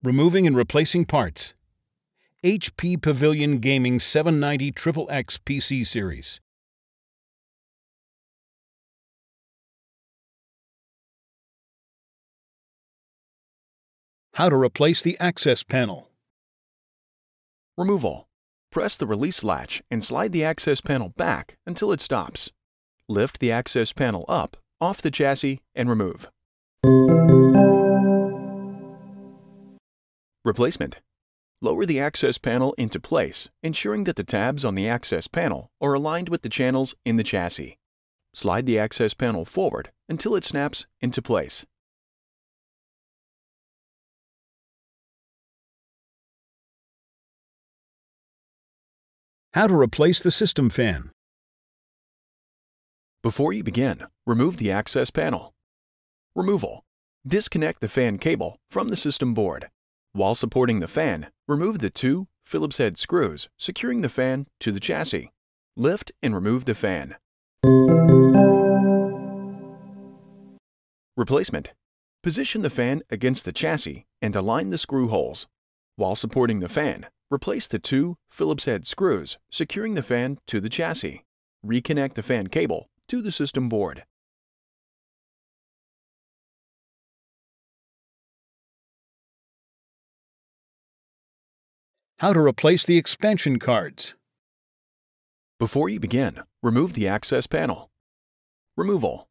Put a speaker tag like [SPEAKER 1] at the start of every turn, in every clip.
[SPEAKER 1] Removing and replacing parts. HP Pavilion Gaming 790 XXX PC Series. How to replace the access panel.
[SPEAKER 2] Removal. Press the release latch and slide the access panel back until it stops. Lift the access panel up, off the chassis, and remove. Replacement. Lower the access panel into place, ensuring that the tabs on the access panel are aligned with the channels in the chassis. Slide the access panel forward until it snaps into place.
[SPEAKER 1] How to replace the system fan.
[SPEAKER 2] Before you begin, remove the access panel. Removal. Disconnect the fan cable from the system board. While supporting the fan, remove the two Phillips head screws securing the fan to the chassis. Lift and remove the fan. Replacement. Position the fan against the chassis and align the screw holes. While supporting the fan, replace the two Phillips head screws securing the fan to the chassis. Reconnect the fan cable to the system board.
[SPEAKER 1] How to replace the expansion cards.
[SPEAKER 2] Before you begin, remove the access panel. Removal.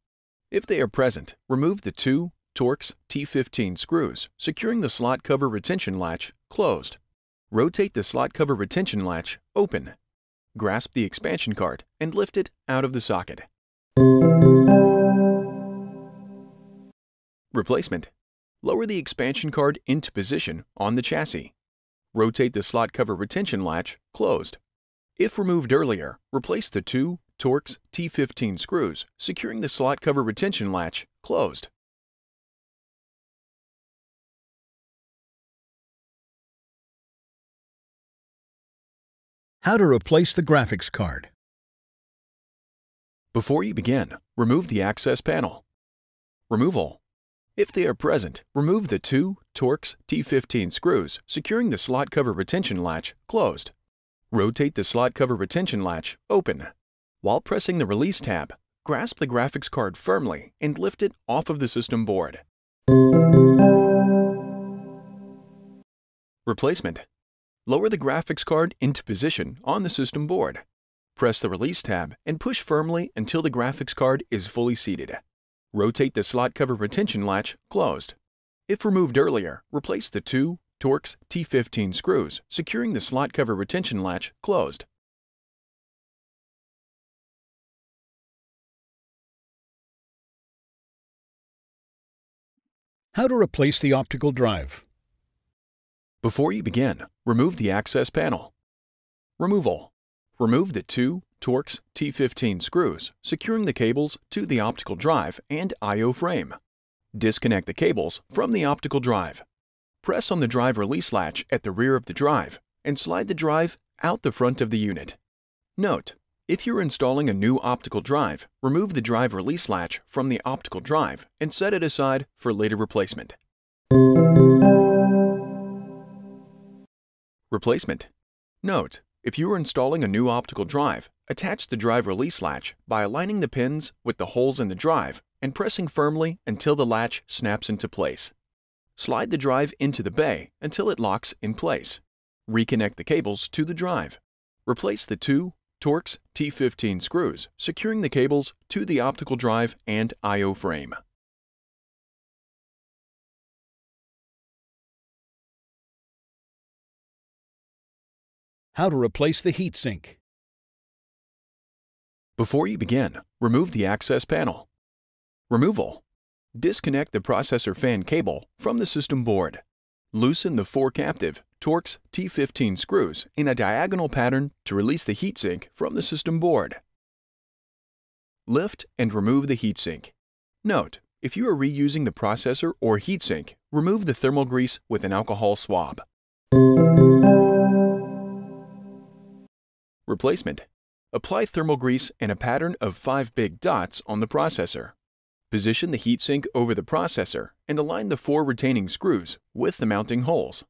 [SPEAKER 2] If they are present, remove the two Torx T15 screws securing the slot cover retention latch closed. Rotate the slot cover retention latch open. Grasp the expansion card and lift it out of the socket. Replacement. Lower the expansion card into position on the chassis. Rotate the slot cover retention latch closed. If removed earlier, replace the two Torx T15 screws securing the slot cover retention latch closed.
[SPEAKER 1] How to replace the graphics card.
[SPEAKER 2] Before you begin, remove the access panel. Removal. If they are present, remove the two Torx T15 screws securing the slot cover retention latch closed. Rotate the slot cover retention latch open. While pressing the release tab, grasp the graphics card firmly and lift it off of the system board. Replacement. Lower the graphics card into position on the system board. Press the release tab and push firmly until the graphics card is fully seated. Rotate the slot cover retention latch closed. If removed earlier, replace the two Torx T15 screws securing the slot cover retention latch closed.
[SPEAKER 1] How to replace the optical drive.
[SPEAKER 2] Before you begin, remove the access panel. Removal. Remove the two Torx T15 screws securing the cables to the optical drive and I/O frame. Disconnect the cables from the optical drive. Press on the drive release latch at the rear of the drive and slide the drive out the front of the unit. Note: if you're installing a new optical drive, remove the drive release latch from the optical drive and set it aside for later replacement. Replacement. Note: if you are installing a new optical drive, attach the drive release latch by aligning the pins with the holes in the drive and pressing firmly until the latch snaps into place. Slide the drive into the bay until it locks in place. Reconnect the cables to the drive. Replace the two Torx T15 screws securing the cables to the optical drive and I/O frame.
[SPEAKER 1] How to replace the heatsink.
[SPEAKER 2] Before you begin, remove the access panel. Removal. Disconnect the processor fan cable from the system board. Loosen the four captive Torx T15 screws in a diagonal pattern to release the heatsink from the system board. Lift and remove the heatsink. Note: if you are reusing the processor or heatsink, remove the thermal grease with an alcohol swab. Replacement. Apply thermal grease in a pattern of 5 big dots on the processor. Position the heatsink over the processor and align the 4 retaining screws with the mounting holes.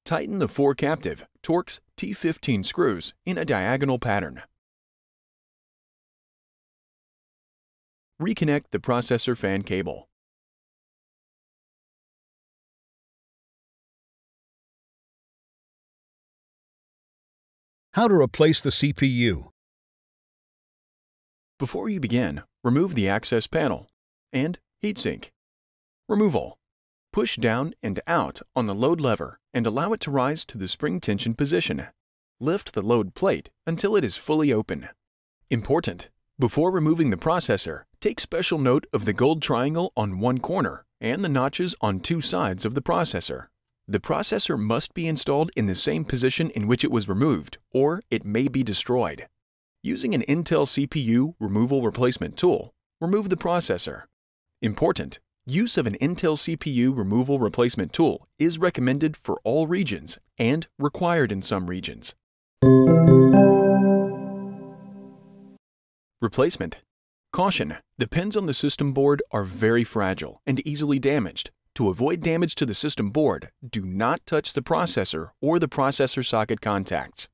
[SPEAKER 2] Tighten the 4 captive Torx T15 screws in a diagonal pattern. Reconnect the processor fan cable.
[SPEAKER 1] How to replace the CPU.
[SPEAKER 2] Before you begin, remove the access panel and heatsink. Removal. Push down and out on the load lever and allow it to rise to the spring tension position. Lift the load plate until it is fully open. Important: before removing the processor, take special note of the gold triangle on one corner and the notches on 2 sides of the processor. The processor must be installed in the same position in which it was removed, or it may be destroyed. Using an Intel CPU removal replacement tool, remove the processor. Important: use of an Intel CPU removal replacement tool is recommended for all regions and required in some regions. Replacement. Caution: the pins on the system board are very fragile and easily damaged. To avoid damage to the system board, do not touch the processor or the processor socket contacts.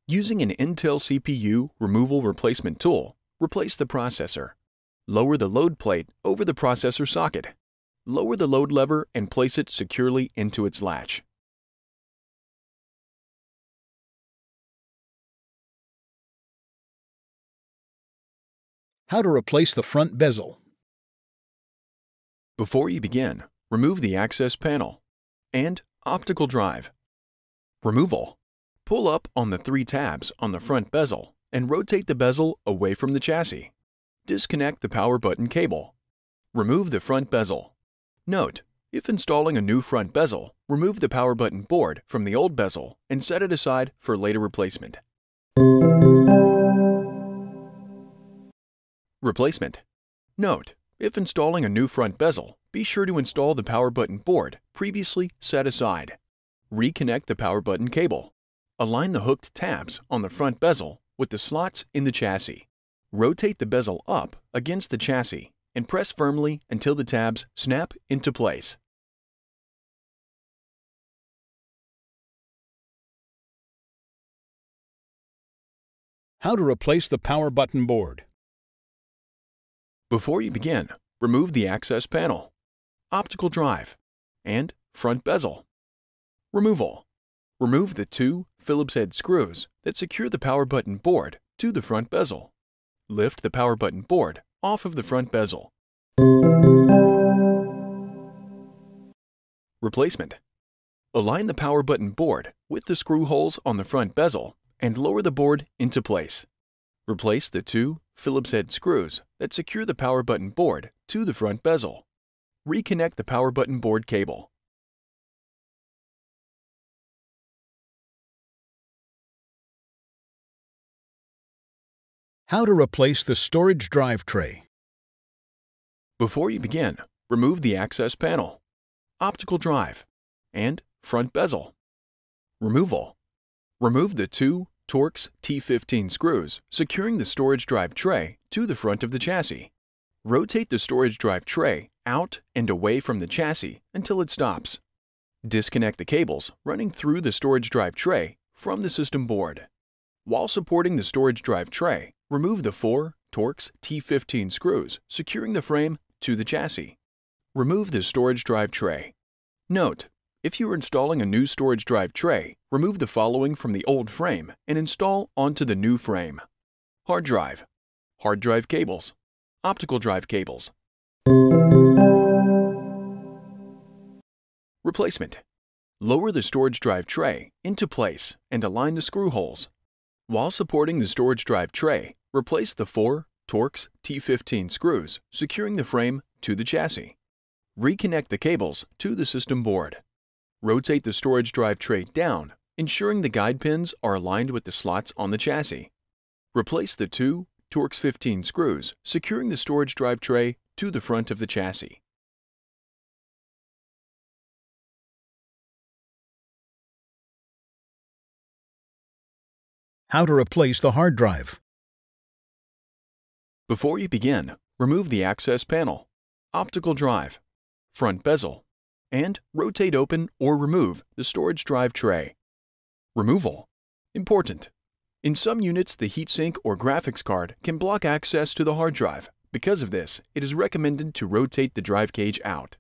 [SPEAKER 2] Using an Intel CPU removal replacement tool, replace the processor. Lower the load plate over the processor socket. Lower the load lever and place it securely into its latch.
[SPEAKER 1] How to replace the front bezel.
[SPEAKER 2] Before you begin, remove the access panel and optical drive. Removal. Pull up on the 3 tabs on the front bezel and rotate the bezel away from the chassis. Disconnect the power button cable. Remove the front bezel. Note: if installing a new front bezel, remove the power button board from the old bezel and set it aside for later replacement. Replacement. Note: if installing a new front bezel, be sure to install the power button board previously set aside. Reconnect the power button cable. Align the hooked tabs on the front bezel with the slots in the chassis. Rotate the bezel up against the chassis and press firmly until the tabs snap into place.
[SPEAKER 1] How to replace the power button board.
[SPEAKER 2] Before you begin, remove the access panel, optical drive, and front bezel. Removal. Remove the 2 Phillips head screws that secure the power button board to the front bezel. Lift the power button board off of the front bezel. Replacement. Align the power button board with the screw holes on the front bezel and lower the board into place. Replace the 2 Phillips head screws that secure the power button board to the front bezel. Reconnect the power button board cable.
[SPEAKER 1] How to replace the storage drive tray.
[SPEAKER 2] Before you begin, remove the access panel, optical drive, and front bezel. Removal. Remove the 2 Torx T15 screws securing the storage drive tray to the front of the chassis. Rotate the storage drive tray out and away from the chassis until it stops. Disconnect the cables running through the storage drive tray from the system board. While supporting the storage drive tray, remove the 4 Torx T15 screws securing the frame to the chassis. Remove the storage drive tray. Note: if you are installing a new storage drive tray, remove the following from the old frame and install onto the new frame: hard drive cables, optical drive cables. Replacement. Lower the storage drive tray into place and align the screw holes. While supporting the storage drive tray, replace the 4 Torx T15 screws securing the frame to the chassis. Reconnect the cables to the system board. Rotate the storage drive tray down, ensuring the guide pins are aligned with the slots on the chassis. Replace the 2 Torx 15 screws securing the storage drive tray to the front of the chassis.
[SPEAKER 1] How to replace the hard drive.
[SPEAKER 2] Before you begin, remove the access panel, optical drive, front bezel, and rotate open or remove the storage drive tray. Removal. Important. In some units, the heatsink or graphics card can block access to the hard drive. Because of this, it is recommended to rotate the drive cage out.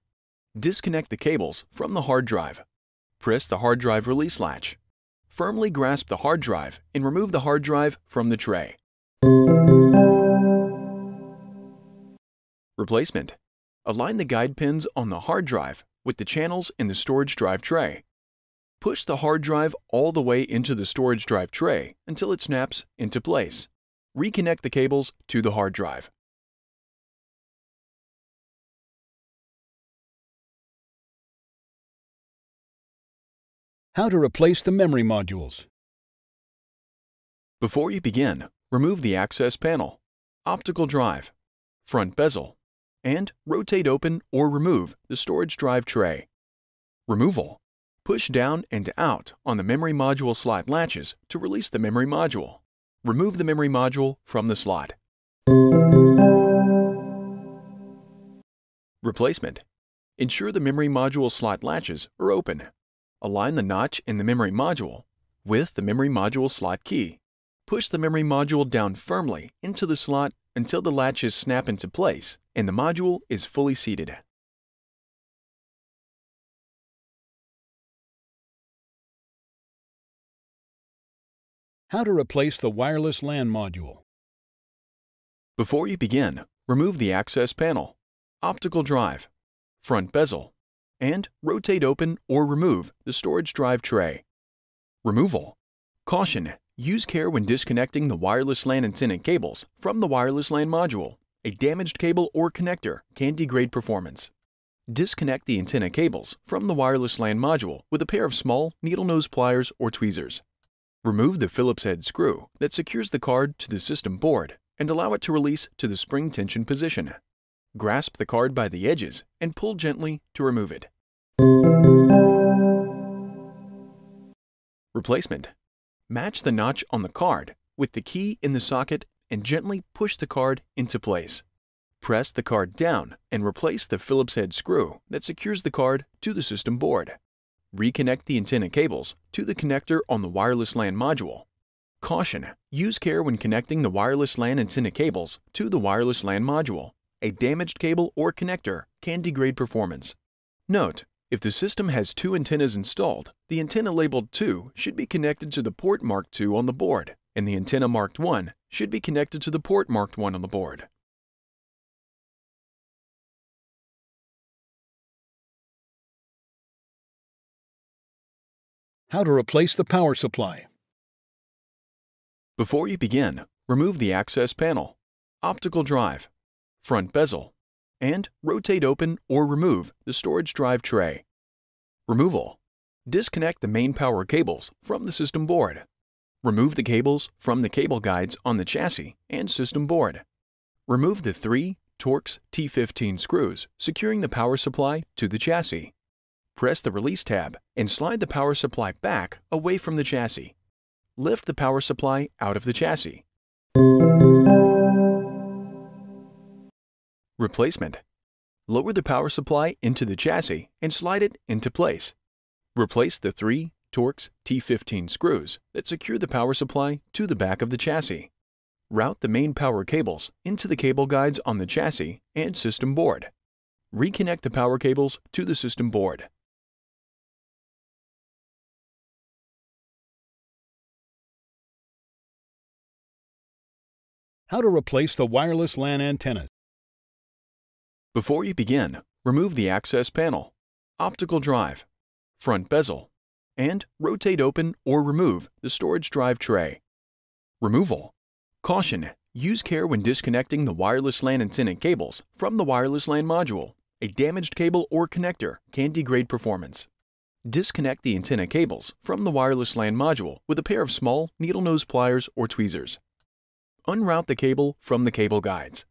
[SPEAKER 2] Disconnect the cables from the hard drive. Press the hard drive release latch. Firmly grasp the hard drive and remove the hard drive from the tray. Replacement. Align the guide pins on the hard drive with the channels in the storage drive tray. Push the hard drive all the way into the storage drive tray until it snaps into place. Reconnect the cables to the hard drive.
[SPEAKER 1] How to replace the memory modules.
[SPEAKER 2] Before you begin, remove the access panel, optical drive, front bezel, and rotate open or remove the storage drive tray. Removal. Push down and out on the memory module slot latches to release the memory module. Remove the memory module from the slot. Replacement. Ensure the memory module slot latches are open. Align the notch in the memory module with the memory module slot key. Push the memory module down firmly into the slot until the latches snap into place and the module is fully seated.
[SPEAKER 1] How to replace the wireless LAN module.
[SPEAKER 2] Before you begin, remove the access panel, optical drive, front bezel, and rotate open or remove the storage drive tray. Removal. Caution: use care when disconnecting the wireless LAN antenna cables from the wireless LAN module. A damaged cable or connector can degrade performance. Disconnect the antenna cables from the wireless LAN module with a pair of small needle nose pliers or tweezers. Remove the Phillips head screw that secures the card to the system board and allow it to release to the spring tension position. Grasp the card by the edges and pull gently to remove it. Replacement. Match the notch on the card with the key in the socket and gently push the card into place. Press the card down and replace the Phillips head screw that secures the card to the system board. Reconnect the antenna cables to the connector on the wireless LAN module. Caution: use care when connecting the wireless LAN antenna cables to the wireless LAN module. A damaged cable or connector can degrade performance. Note: if the system has two antennas installed, the antenna labeled 2 should be connected to the port marked 2 on the board, and the antenna marked 1 should be connected to the port marked 1 on the board.
[SPEAKER 1] How to replace the power supply.
[SPEAKER 2] Before you begin, remove the access panel, optical drive, front bezel, and rotate open or remove the storage drive tray. Removal. Disconnect the main power cables from the system board. Remove the cables from the cable guides on the chassis and system board. Remove the 3 Torx T15 screws securing the power supply to the chassis. Press the release tab and slide the power supply back away from the chassis. Lift the power supply out of the chassis. Replacement. Lower the power supply into the chassis and slide it into place. Replace the 3 Torx T15 screws that secure the power supply to the back of the chassis. Route the main power cables into the cable guides on the chassis and system board. Reconnect the power cables to the system board.
[SPEAKER 1] How to replace the wireless LAN antenna.
[SPEAKER 2] Before you begin, remove the access panel, optical drive, front bezel, and rotate open or remove the storage drive tray. Removal. Caution: use care when disconnecting the wireless LAN antenna cables from the wireless LAN module. A damaged cable or connector can degrade performance. Disconnect the antenna cables from the wireless LAN module with a pair of small needle nose pliers or tweezers. Unroute the cable from the cable guides.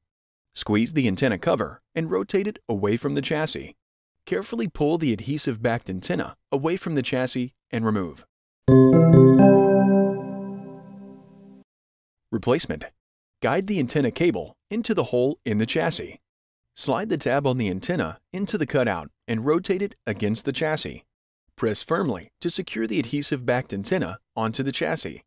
[SPEAKER 2] Squeeze the antenna cover and rotate it away from the chassis. Carefully pull the adhesive-backed antenna away from the chassis and remove. Replacement. Guide the antenna cable into the hole in the chassis. Slide the tab on the antenna into the cutout and rotate it against the chassis. Press firmly to secure the adhesive-backed antenna onto the chassis.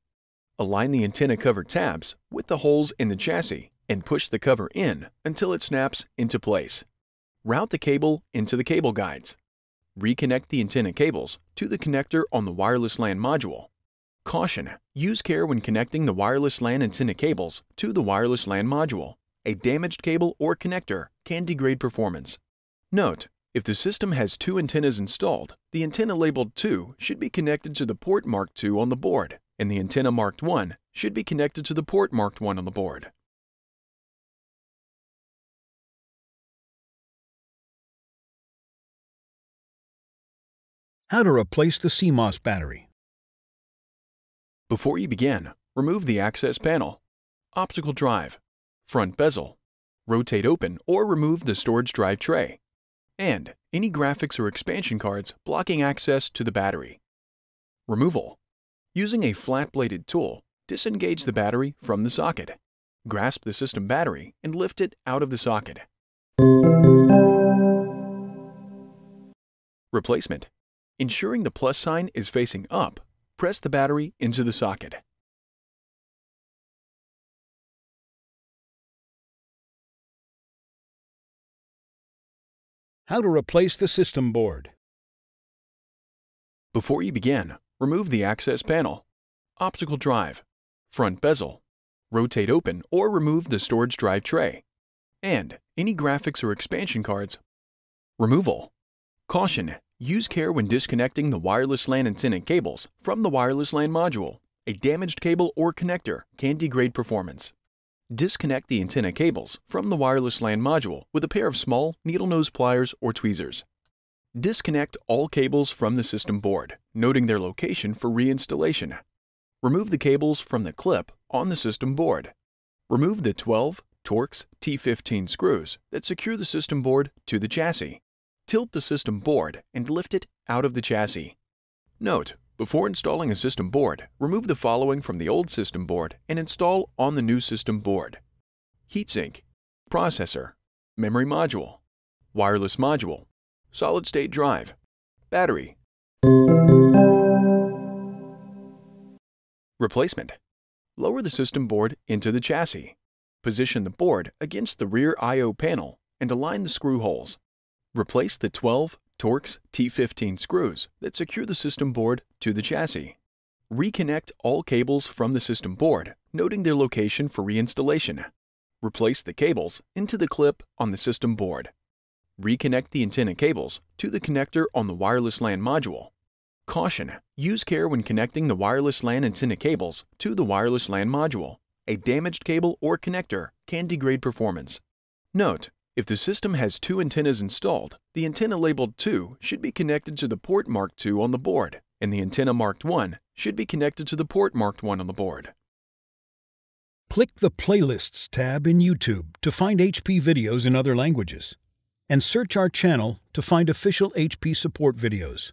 [SPEAKER 2] Align the antenna cover tabs with the holes in the chassis and push the cover in until it snaps into place. Route the cable into the cable guides. Reconnect the antenna cables to the connector on the wireless LAN module. Caution: use care when connecting the wireless LAN antenna cables to the wireless LAN module. A damaged cable or connector can degrade performance. Note: if the system has two antennas installed, the antenna labeled 2 should be connected to the port marked 2 on the board, and the antenna marked 1 should be connected to the port marked 1 on the board.
[SPEAKER 1] How to replace the CMOS battery.
[SPEAKER 2] Before you begin, remove the access panel, optical drive, front bezel, rotate open or remove the storage drive tray, and any graphics or expansion cards blocking access to the battery. Removal. Using a flat-bladed tool, disengage the battery from the socket. Grasp the system battery and lift it out of the socket. Replacement. Ensuring the plus sign is facing up, press the battery into the socket.
[SPEAKER 1] How to replace the system board.
[SPEAKER 2] Before you begin, remove the access panel, optical drive, front bezel, rotate open or remove the storage drive tray, and any graphics or expansion cards. Removal. Caution: use care when disconnecting the wireless LAN antenna cables from the wireless LAN module. A damaged cable or connector can degrade performance. Disconnect the antenna cables from the wireless LAN module with a pair of small needle-nose pliers or tweezers. Disconnect all cables from the system board, noting their location for reinstallation. Remove the cables from the clip on the system board. Remove the 12 Torx T15 screws that secure the system board to the chassis. Tilt the system board and lift it out of the chassis. Note: before installing a system board, remove the following from the old system board and install on the new system board: heatsink, processor, memory module, wireless module, solid-state drive, battery. Replacement. Lower the system board into the chassis. Position the board against the rear I/O panel and align the screw holes. Replace the 12 Torx T15 screws that secure the system board to the chassis. Reconnect all cables from the system board, noting their location for reinstallation. Replace the cables into the clip on the system board. Reconnect the antenna cables to the connector on the wireless LAN module. Caution: use care when connecting the wireless LAN antenna cables to the wireless LAN module. A damaged cable or connector can degrade performance. Note: if the system has two antennas installed, the antenna labeled 2 should be connected to the port marked 2 on the board, and the antenna marked 1 should be connected to the port marked 1 on the board.
[SPEAKER 1] Click the Playlists tab in YouTube to find HP videos in other languages, and search our channel to find official HP support videos.